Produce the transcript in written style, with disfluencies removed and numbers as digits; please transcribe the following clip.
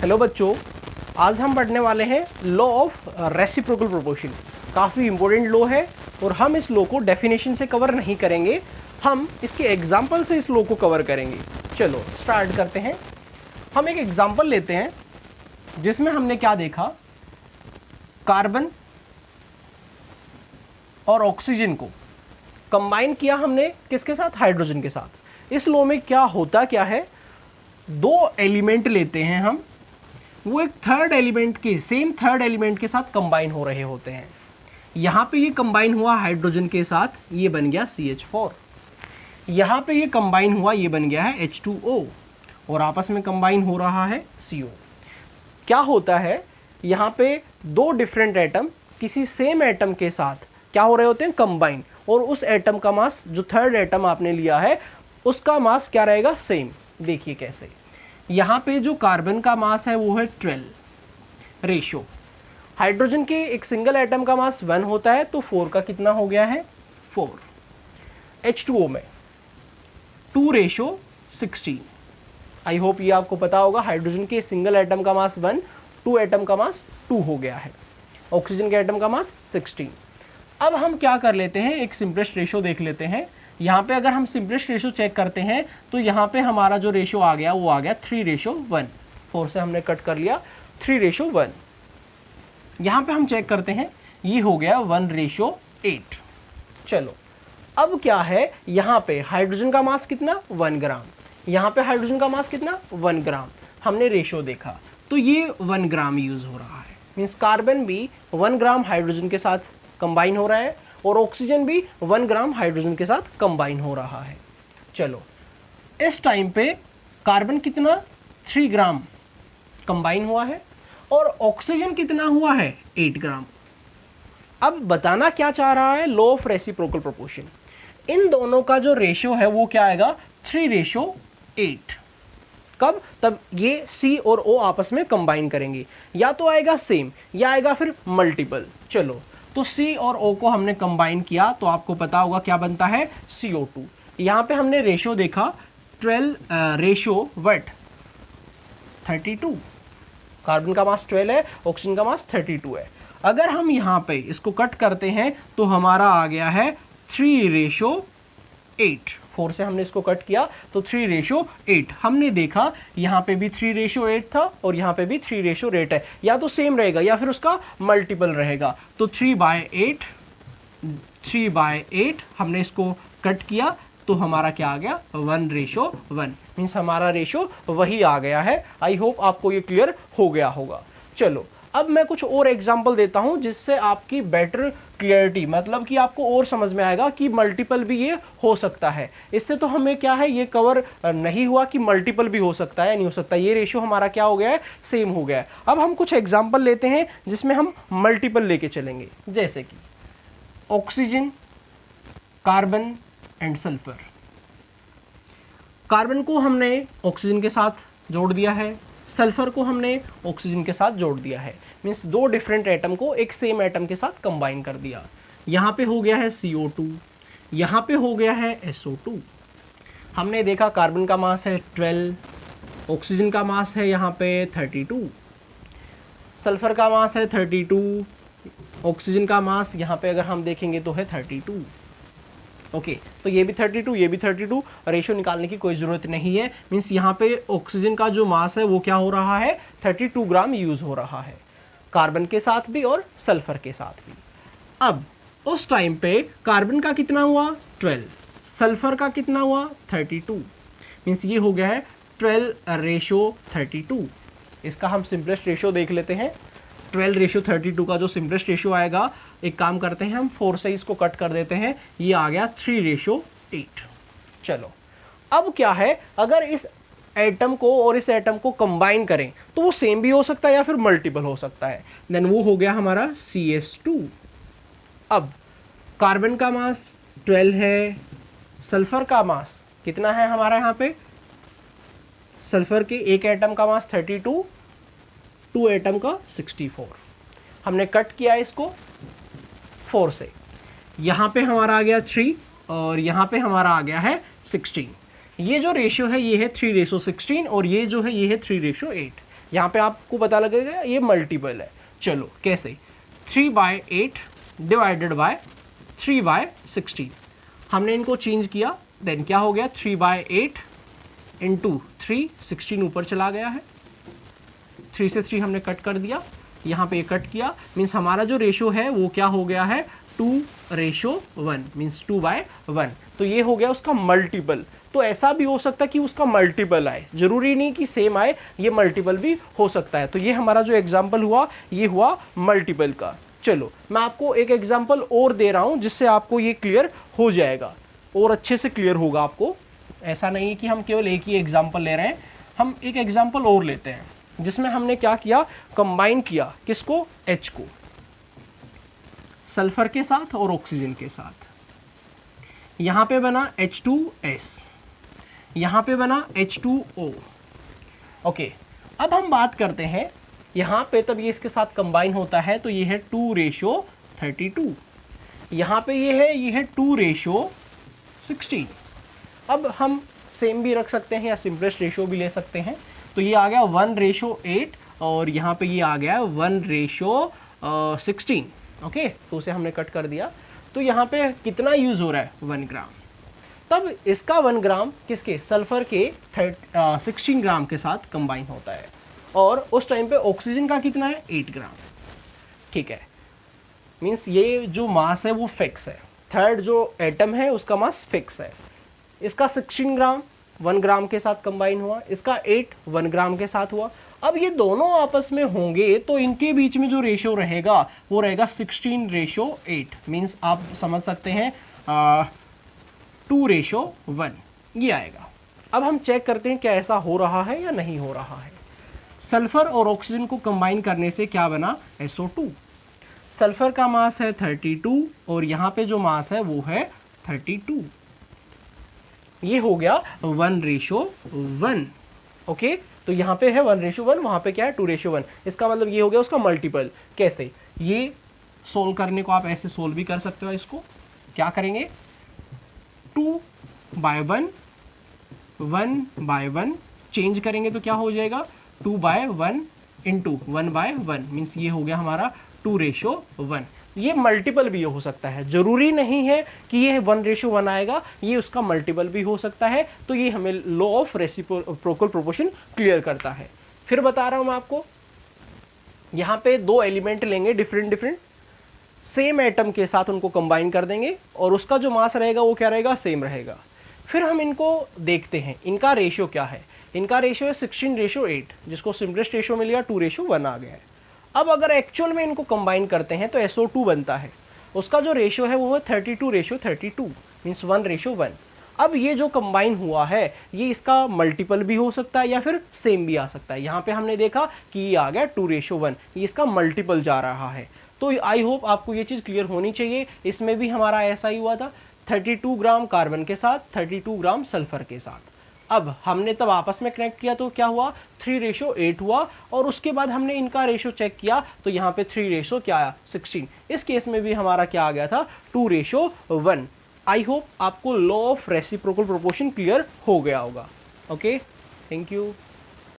Hello बच्चों, आज हम पढ़ने वाले हैं लॉ ऑफ रेसिप्रोकल प्रोपोर्शन। काफ़ी इंपॉर्टेंट लॉ है और हम इस लॉ को डेफिनेशन से कवर नहीं करेंगे, हम इसके एग्जाम्पल से इस लॉ को कवर करेंगे। चलो स्टार्ट करते हैं। हम एक एग्जाम्पल लेते हैं जिसमें हमने क्या देखा, कार्बन और ऑक्सीजन को कंबाइन किया हमने किसके साथ, हाइड्रोजन के साथ। इस लॉ में क्या होता क्या है, दो एलिमेंट लेते हैं हम, वो एक थर्ड एलिमेंट के सेम थर्ड एलिमेंट के साथ कंबाइन हो रहे होते हैं। यहाँ पे ये कंबाइन हुआ हाइड्रोजन के साथ, ये बन गया CH4। यहाँ पे ये कंबाइन हुआ, ये बन गया है H2O और आपस में कंबाइन हो रहा है CO। क्या होता है, यहाँ पे दो डिफरेंट एटम किसी सेम एटम के साथ क्या हो रहे होते हैं, कंबाइन, और उस एटम का मास, जो थर्ड एटम आपने लिया है उसका मास क्या रहेगा, सेम। देखिए कैसे, यहाँ पे जो कार्बन का मास है वो है 12 रेशो, हाइड्रोजन के एक सिंगल एटम का मास 1 होता है, तो 4 का कितना हो गया है, 4। H2O में 2:16। आई होप ये आपको पता होगा, हाइड्रोजन के सिंगल एटम का मास 1, 2 एटम का मास 2 हो गया है, ऑक्सीजन के एटम का मास 16। अब हम क्या कर लेते हैं, एक सिंपलेस्ट रेशो देख लेते हैं। यहाँ पे अगर हम सिंपलेस्ट रेशो चेक करते हैं तो यहाँ पे हमारा जो रेशो आ गया वो आ गया 3:1। 4 से हमने कट कर लिया, 3:1। यहाँ पे हम चेक करते हैं, ये हो गया 1:8। चलो अब क्या है, यहाँ पे हाइड्रोजन का मास कितना, 1 ग्राम, यहाँ पे हाइड्रोजन का मास कितना, 1 ग्राम। हमने रेशो देखा तो ये 1 ग्राम यूज हो रहा है, मीन्स कार्बन भी 1 ग्राम हाइड्रोजन के साथ कंबाइन हो रहा है और ऑक्सीजन भी 1 ग्राम हाइड्रोजन के साथ कंबाइन हो रहा है। चलो इस टाइम पे कार्बन कितना, 3 ग्राम कंबाइन हुआ है और ऑक्सीजन कितना हुआ है, 8 ग्राम। अब बताना क्या चाह रहा है, लॉ ऑफ रेसिप्रोकल प्रोपोर्शन। इन दोनों का जो रेशियो है वो क्या आएगा, 3:8। कब, तब ये C और O आपस में कंबाइन करेंगे, या तो आएगा सेम या आएगा फिर मल्टीपल। चलो तो C और O को हमने कंबाइन किया तो आपको पता होगा क्या बनता है, CO2। यहाँ पे हमने रेशो देखा 32। कार्बन का मास 12 है, ऑक्सीजन का मास 32 है। अगर हम यहाँ पे इसको कट करते हैं तो हमारा आ गया है 3:8। 4 से हमने इसको कट किया तो 3:8। हमने देखा यहाँ पे भी 3:8 था और यहाँ पे भी 3:8 है, या तो सेम रहेगा या फिर उसका मल्टीपल रहेगा। तो 3/8 हमने इसको कट किया तो हमारा क्या आ गया, 1:1, मीन्स हमारा रेशो वही आ गया है। आई होप आपको ये क्लियर हो गया होगा। चलो अब मैं कुछ और एग्जांपल देता हूं जिससे आपकी बेटर क्लियरिटी, मतलब कि आपको और समझ में आएगा कि मल्टीपल भी ये हो सकता है। इससे तो हमें क्या है, ये कवर नहीं हुआ कि मल्टीपल भी हो सकता है, नहीं हो सकता। ये रेशियो हमारा क्या हो गया है, सेम हो गया है। अब हम कुछ एग्जांपल लेते हैं जिसमें हम मल्टीपल लेके चलेंगे, जैसे कि oxygen, carbon and sulphur. Carbon को हमने ऑक्सीजन के साथ जोड़ दिया है, सल्फर को हमने ऑक्सीजन के साथ जोड़ दिया है, मीन्स दो डिफरेंट एटम को एक सेम एटम के साथ कंबाइन कर दिया। यहाँ पे हो गया है CO2, यहाँ पे हो गया है SO2। हमने देखा कार्बन का मास है 12, ऑक्सीजन का मास है यहाँ पे 32, सल्फर का मास है 32, ऑक्सीजन का मास यहाँ पे अगर हम देखेंगे तो है 32। ओके, तो ये भी 32, ये भी 32। रेशो निकालने की कोई ज़रूरत नहीं है, मीन्स यहाँ पे ऑक्सीजन का जो मास है वो क्या हो रहा है, 32 ग्राम यूज़ हो रहा है, कार्बन के साथ भी और सल्फर के साथ भी। अब उस टाइम पे कार्बन का कितना हुआ, 12, सल्फर का कितना हुआ, 32, मीन्स ये हो गया है 12:32। इसका हम सिंपलेस्ट रेशो देख लेते हैं। 12:32 का जो सिंपलेस्ट रेशियो आएगा, एक काम करते हैं हम 4 से इसको कट कर देते हैं, ये आ गया 3:8। चलो अब क्या है, अगर इस एटम को और इस एटम को कंबाइन करें तो वो सेम भी हो सकता है या फिर मल्टीपल हो सकता है। देन वो हो गया हमारा CH2। अब कार्बन का मास 12 है, सल्फर का मास कितना है हमारा, यहाँ पे सल्फर के एक एटम का मास 32, 2 एटम का 64। हमने कट किया इसको 4 से, यहाँ पे हमारा आ गया 3 और यहाँ पे हमारा आ गया है 16। ये जो रेशियो है ये है 3:16 और ये जो है ये है 3:8। यहाँ पे आपको पता लगेगा ये मल्टीपल है। चलो कैसे, 3/8 डिवाइडेड बाय 3/16, हमने इनको चेंज किया, देन क्या हो गया 3/8 इंटू 3, 16 ऊपर चला गया है, 3 से 3 हमने कट कर दिया, यहाँ पे कट किया, मीन्स हमारा जो रेशो है वो क्या हो गया है 2:1, मीन्स 2/1। तो ये हो गया उसका मल्टीपल। तो ऐसा भी हो सकता है कि उसका मल्टीपल आए, जरूरी नहीं कि सेम आए, ये मल्टीपल भी हो सकता है। तो ये हमारा जो एग्जाम्पल हुआ ये हुआ मल्टीपल का। चलो मैं आपको एक एग्जाम्पल और दे रहा हूँ जिससे आपको ये क्लियर हो जाएगा और अच्छे से क्लियर होगा आपको। ऐसा नहीं है कि हम केवल एक ही एग्जाम्पल ले रहे हैं, हम एक एग्जाम्पल और लेते हैं जिसमें हमने क्या किया, कंबाइन किया किसको, H को सल्फर के साथ और ऑक्सीजन के साथ। यहां पे बना H2S, यहां पे बना H2O। ओके, अब हम बात करते हैं यहां पे, तब ये इसके साथ कंबाइन होता है तो ये है 2:32, यहां पे ये है 2:16। अब हम सेम भी रख सकते हैं या सिंपलेस्ट रेशियो भी ले सकते हैं। तो ये आ गया 1:8 और यहाँ पे ये आ गया 1:16। ओके, तो उसे हमने कट कर दिया। तो यहाँ पे कितना यूज हो रहा है 1 ग्राम। तब इसका 1 ग्राम किसके, सल्फर के 16 ग्राम के साथ कंबाइन होता है, और उस टाइम पे ऑक्सीजन का कितना है 8 ग्राम। ठीक है, मीन्स ये जो मास है वो फिक्स है, थर्ड जो एटम है उसका मास फिक्स है। इसका 16 ग्राम 1 ग्राम के साथ कंबाइन हुआ, इसका 8 1 ग्राम के साथ हुआ। अब ये दोनों आपस में होंगे तो इनके बीच में जो रेशियो रहेगा वो रहेगा 16:8, मीन्स आप समझ सकते हैं 2:1 ये आएगा। अब हम चेक करते हैं क्या ऐसा हो रहा है या नहीं हो रहा है। सल्फर और ऑक्सीजन को कंबाइन करने से क्या बना, SO2। सल्फर का मास है 32 और यहाँ पे जो मास है वो है 32, ये हो गया 1:1। ओके, तो यहाँ पे है 1:1, वहाँ पे क्या है 2:1। इसका मतलब ये हो गया उसका मल्टीपल। कैसे, ये सोल्व करने को आप ऐसे सोल्व भी कर सकते हो। इसको क्या करेंगे, 2/1 1/1 चेंज करेंगे तो क्या हो जाएगा 2/1 इंटू 1/1, मीन्स ये हो गया हमारा 2:1। ये मल्टीपल भी हो सकता है, जरूरी नहीं है कि ये 1:1 आएगा, ये उसका मल्टीपल भी हो सकता है। तो ये हमें law of reciprocal proportion clear करता है। फिर बता रहा हूं मैं आपको, यहाँ पे 2 एलिमेंट लेंगे डिफरेंट सेम एटम के साथ, उनको कंबाइन कर देंगे और उसका जो मास रहेगा वो क्या रहेगा, सेम रहेगा। फिर हम इनको देखते हैं, इनका रेशियो क्या है। इनका रेशियो है 16:8, जिसको सिंपलेस्ट रेशियो मिल गया 2:1 आ गया है। अब अगर एक्चुअल में इनको कंबाइन करते हैं तो SO2 बनता है, उसका जो रेशियो है वो है 32:32, मीन्स 1:1। अब ये जो कंबाइन हुआ है ये इसका मल्टीपल भी हो सकता है या फिर सेम भी आ सकता है। यहाँ पे हमने देखा कि ये आ गया 2:1, ये इसका मल्टीपल जा रहा है। तो आई होप आपको ये चीज़ क्लियर होनी चाहिए। इसमें भी हमारा ऐसा ही हुआ था, 32 ग्राम कार्बन के साथ 32 ग्राम सल्फर के साथ। अब हमने तब आपस में कनेक्ट किया तो क्या हुआ 3:8 हुआ, और उसके बाद हमने इनका रेशियो चेक किया तो यहाँ पे 3 क्या आया 16। इस केस में भी हमारा क्या आ गया था 2:1। आई होप आपको law of reciprocal proportion clear हो गया होगा। Okay, thank you.